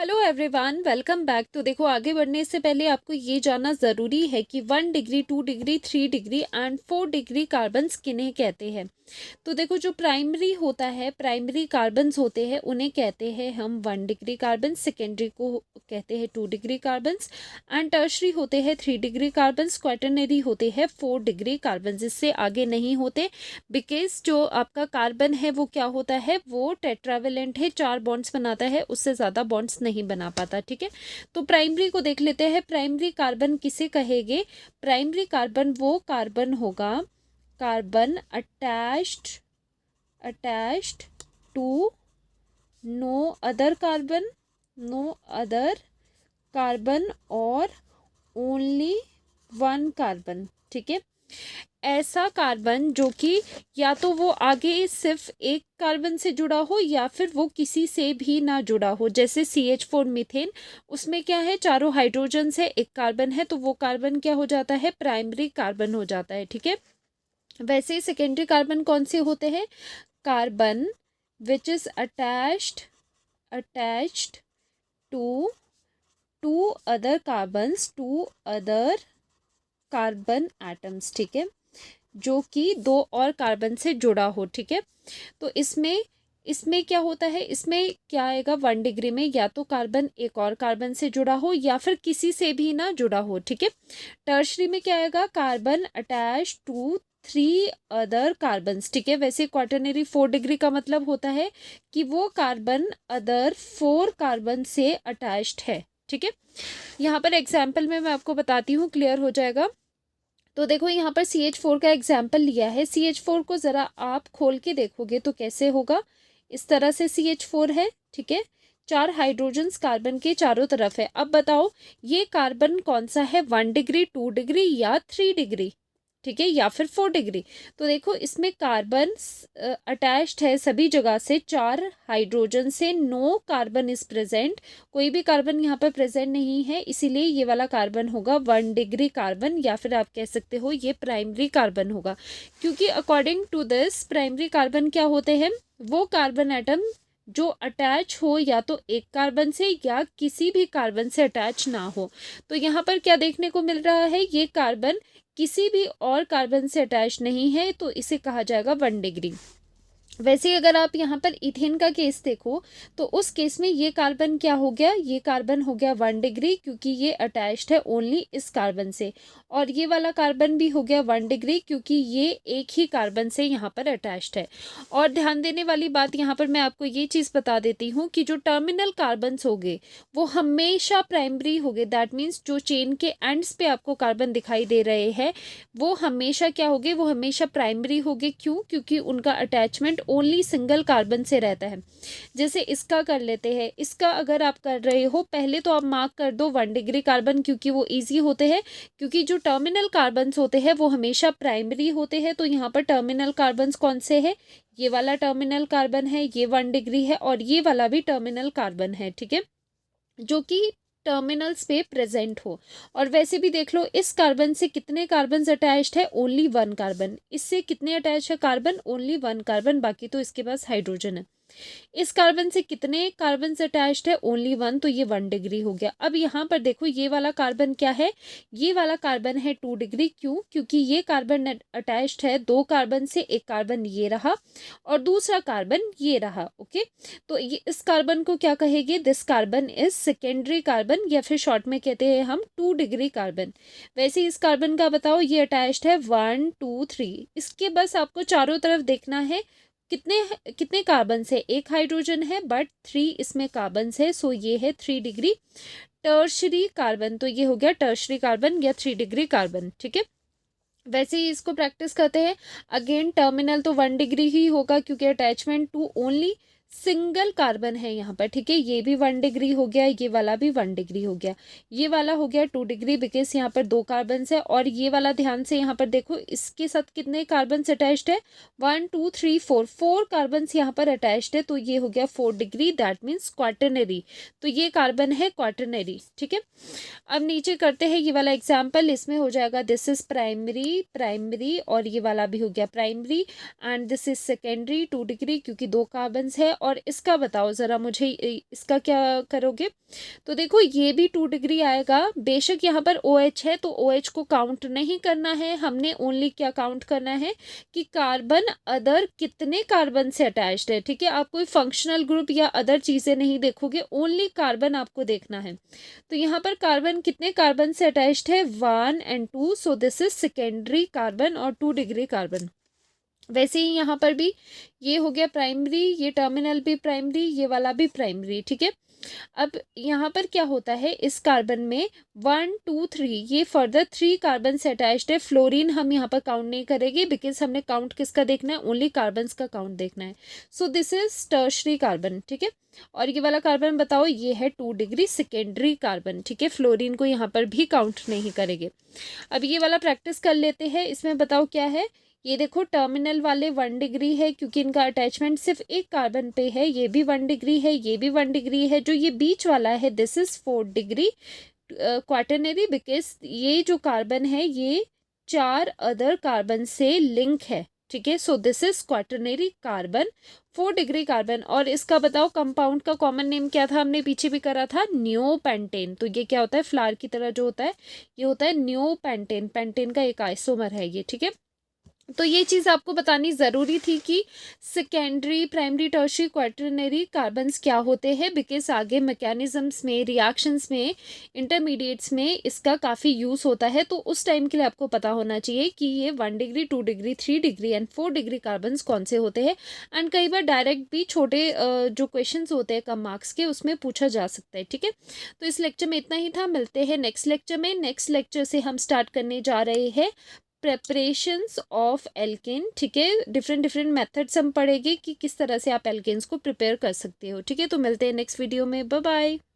Hello everyone, welcome back. तो देखो, आगे बढ़ने से पहले आपको ये जानना ज़रूरी है कि 1 degree, 2 degree, 3 degree and 4 degree carbons किन्हें कहते हैं। तो देखो, जो प्राइमरी होता है, प्राइमरी कार्बन्स होते हैं, उन्हें कहते हैं हम 1 डिग्री कार्बन। सेकेंडरी को कहते हैं 2 डिग्री कार्बन्स एंड टर्शरी होते हैं 3 डिग्री कार्बन्स। क्वाटरनरी होते हैं 4 डिग्री कार्बन्स। इससे आगे नहीं होते बिकॉज जो आपका कार्बन है वो क्या होता है, वो टेट्रावेलेंट है, 4 बॉन्ड्स बनाता है, उससे ज़्यादा बॉन्ड्स नहीं बना पाता। ठीक है, तो प्राइमरी को देख लेते हैं। प्राइमरी कार्बन किसे कहेंगे? प्राइमरी कार्बन वो कार्बन होगा, carbon attached to no other carbon और ओनली 1 कार्बन। ठीक है, ऐसा कार्बन जो कि या तो वो आगे सिर्फ एक कार्बन से जुड़ा हो या फिर वो किसी से भी ना जुड़ा हो। जैसे CH4 मीथेन, उसमें क्या है, चारों हाइड्रोजन है, एक कार्बन है, तो वो कार्बन क्या हो जाता है, प्राइमरी कार्बन हो जाता है। ठीक है, वैसे ही सेकेंडरी कार्बन कौन से होते हैं? Carbon which is attached to two other carbon atoms. ठीक है, जो कि 2 और कार्बन से जुड़ा हो। ठीक है, तो इसमें इसमें क्या होता है, इसमें क्या आएगा, 1 डिग्री में या तो कार्बन एक और कार्बन से जुड़ा हो या फिर किसी से भी ना जुड़ा हो। ठीक है, टर्शरी में क्या आएगा, carbon attach to 3 other carbons. ठीक है, वैसे क्वाटरनरी 4 डिग्री का मतलब होता है कि वो कार्बन अदर 4 कार्बन से अटैच्ड है। ठीक है, यहाँ पर एग्जाम्पल में मैं आपको बताती हूँ, क्लियर हो जाएगा। तो देखो, यहाँ पर CH4 का एग्जाम्पल लिया है। CH4 को ज़रा आप खोल के देखोगे तो कैसे होगा, इस तरह से CH4 है। ठीक है, 4 हाइड्रोजन्स कार्बन के चारों तरफ है। अब बताओ, ये कार्बन कौन सा है, 1 डिग्री, 2 डिग्री या 3 डिग्री? ठीक है, या फिर 4 डिग्री? तो देखो, इसमें कार्बन अटैच्ड है सभी जगह से, 4 हाइड्रोजन से, नो कार्बन इज प्रेजेंट, कोई भी कार्बन यहाँ पर प्रेजेंट नहीं है, इसीलिए ये वाला कार्बन होगा 1 डिग्री कार्बन, या फिर आप कह सकते हो ये प्राइमरी कार्बन होगा। क्योंकि according to this, primary carbon क्या होते हैं, वो कार्बन एटम जो अटैच हो या तो एक कार्बन से या किसी भी कार्बन से अटैच ना हो। तो यहाँ पर क्या देखने को मिल रहा है, ये कार्बन किसी भी और कार्बन से अटैच नहीं है, तो इसे कहा जाएगा 1 डिग्री। वैसे अगर आप यहाँ पर इथेन का केस देखो तो उस केस में ये कार्बन क्या हो गया, ये कार्बन हो गया 1 डिग्री, क्योंकि ये अटैच्ड है ओनली इस कार्बन से। और ये वाला कार्बन भी हो गया 1 डिग्री, क्योंकि ये एक ही कार्बन से यहाँ पर अटैच्ड है। और ध्यान देने वाली बात यहाँ पर मैं आपको ये चीज़ बता देती हूँ कि जो टर्मिनल कार्बन्स हो गए वो हमेशा प्राइमरी हो गए। दैट मीन्स जो चेन के एंड्स पे आपको कार्बन दिखाई दे रहे हैं वो हमेशा क्या हो गए, वो हमेशा प्राइमरी हो गए। क्यों? क्योंकि उनका अटैचमेंट ओनली सिंगल कार्बन से रहता है। जैसे इसका कर लेते हैं, इसका अगर आप कर रहे हो, पहले तो आप मार्क कर दो 1 डिग्री कार्बन, क्योंकि वो इजी होते हैं, क्योंकि जो टर्मिनल कार्बन्स होते हैं वो हमेशा प्राइमरी होते हैं। तो यहाँ पर टर्मिनल कार्बन्स कौन से है, ये वाला टर्मिनल कार्बन है, ये 1 डिग्री है, और ये वाला भी टर्मिनल कार्बन है। ठीक है, जो कि टर्मिनल्स पे प्रेजेंट हो। और वैसे भी देख लो, इस कार्बन से कितने कार्बन अटैच्ड है, ओनली 1 कार्बन। इससे कितने अटैच है कार्बन, ओनली 1 कार्बन, बाकी तो इसके पास हाइड्रोजन है। इस कार्बन से कितने कार्बन अटैच्ड है, ओनली 1, तो ये 1 डिग्री हो गया। अब यहाँ पर देखो, ये वाला कार्बन क्या है, ये वाला कार्बन है 2 डिग्री। क्यों? क्योंकि ये कार्बन अटैच्ड है 2 कार्बन से, एक कार्बन ये रहा और दूसरा कार्बन ये रहा। ओके, तो ये इस कार्बन को क्या कहेंगे, this carbon is secondary carbon, या फिर शॉर्ट में कहते हैं हम 2 डिग्री कार्बन। वैसे इस कार्बन का बताओ, ये अटैच्ड है 1 2 3। इसके बस आपको चारों तरफ देखना है कितने कितने कार्बन है, एक हाइड्रोजन है बट 3 इसमें कार्बन है, सो ये है 3 डिग्री। टर्शरी कार्बन, तो ये हो गया टर्शरी कार्बन या 3 डिग्री कार्बन। ठीक है, वैसे ही इसको प्रैक्टिस करते हैं। अगेन टर्मिनल तो 1 डिग्री ही होगा, क्योंकि attachment to only single carbon है यहाँ पर। ठीक है, ये भी 1 डिग्री हो गया, ये वाला भी 1 डिग्री हो गया, ये वाला हो गया 2 डिग्री, बिकॉज यहाँ पर 2 कार्बन है। और ये वाला ध्यान से यहाँ पर देखो, इसके साथ कितने कार्बन अटैच्ड है, 1 2 3 4 कार्बन यहाँ पर अटैच्ड है, तो ये हो गया 4 डिग्री। दैट मीन्स क्वाटरनरी, तो ये कार्बन है क्वाटरनरी। ठीक है, अब नीचे करते हैं ये वाला एग्जाम्पल, इसमें हो जाएगा दिस इज प्राइमरी, और ये वाला भी हो गया primary, and this is secondary 2 degree, क्योंकि 2 कार्बन है, और इसका बताओ ज़रा मुझे, इसका क्या करोगे? तो देखो ये भी 2 डिग्री आएगा। बेशक यहाँ पर OH है तो OH को काउंट नहीं करना है, हमने ओनली क्या काउंट करना है कि कार्बन अदर कितने कार्बन से अटैच्ड है। ठीक है, आप कोई फंक्शनल ग्रुप या अदर चीज़ें नहीं देखोगे, ओनली कार्बन आपको देखना है। तो यहाँ पर कार्बन कितने कार्बन से अटैच्ड है, 1 and 2, so this is secondary carbon और 2 डिग्री कार्बन। वैसे ही यहाँ पर भी ये हो गया प्राइमरी, ये टर्मिनल भी प्राइमरी, ये वाला भी प्राइमरी। ठीक है, अब यहाँ पर क्या होता है, इस कार्बन में 1 2 3 ये फर्दर 3 कार्बन से अटैच्ड है। फ्लोरीन हम यहाँ पर काउंट नहीं करेंगे बिकॉज हमने काउंट किसका देखना है, ओनली कार्बन का काउंट देखना है। So this is tertiary carbon. ठीक है, और ये वाला कार्बन बताओ, ये है 2 डिग्री सेकेंडरी कार्बन। ठीक है, फ्लोरीन को यहाँ पर भी काउंट नहीं करेंगे। अब ये वाला प्रैक्टिस कर लेते हैं, इसमें बताओ क्या है। ये देखो टर्मिनल वाले 1 डिग्री है क्योंकि इनका अटैचमेंट सिर्फ एक कार्बन पे है, ये भी 1 डिग्री है, ये भी 1 डिग्री है। जो ये बीच वाला है this is 4 degree quaternary because ये जो कार्बन है ये 4 अदर कार्बन से लिंक है। ठीक है, so this is quaternary carbon, 4 degree carbon. और इसका बताओ कंपाउंड का कॉमन नेम क्या था, हमने पीछे भी करा था, नियोपेंटेन। तो ये क्या होता है, फ्लावर की तरह जो होता है ये होता है नियोपेंटेन, पेंटेन का एक आइसोमर है ये। ठीक है, तो ये चीज़ आपको बतानी ज़रूरी थी कि secondary, primary, tertiary, quaternary carbons क्या होते हैं बिकॉज आगे मैकेनिज्म्स में, रिएक्शंस में, इंटरमीडिएट्स में इसका काफ़ी यूज़ होता है। तो उस टाइम के लिए आपको पता होना चाहिए कि ये 1 degree, 2 degree, 3 degree and 4 degree carbons कौन से होते हैं। एंड कई बार डायरेक्ट भी छोटे जो क्वेश्चंस होते हैं कम मार्क्स के उसमें पूछा जा सकता है। ठीक है, तो इस लेक्चर में इतना ही था, मिलते हैं नेक्स्ट लेक्चर में। नेक्स्ट लेक्चर से हम स्टार्ट करने जा रहे हैं प्रेपरेशंस ऑफ एल्केन। ठीक है, डिफरेंट मेथड्स हम पढ़ेंगे कि किस तरह से आप एल्केन्स को प्रिपेयर कर सकते हो। ठीक है, तो मिलते हैं नेक्स्ट वीडियो में, बाय बाय।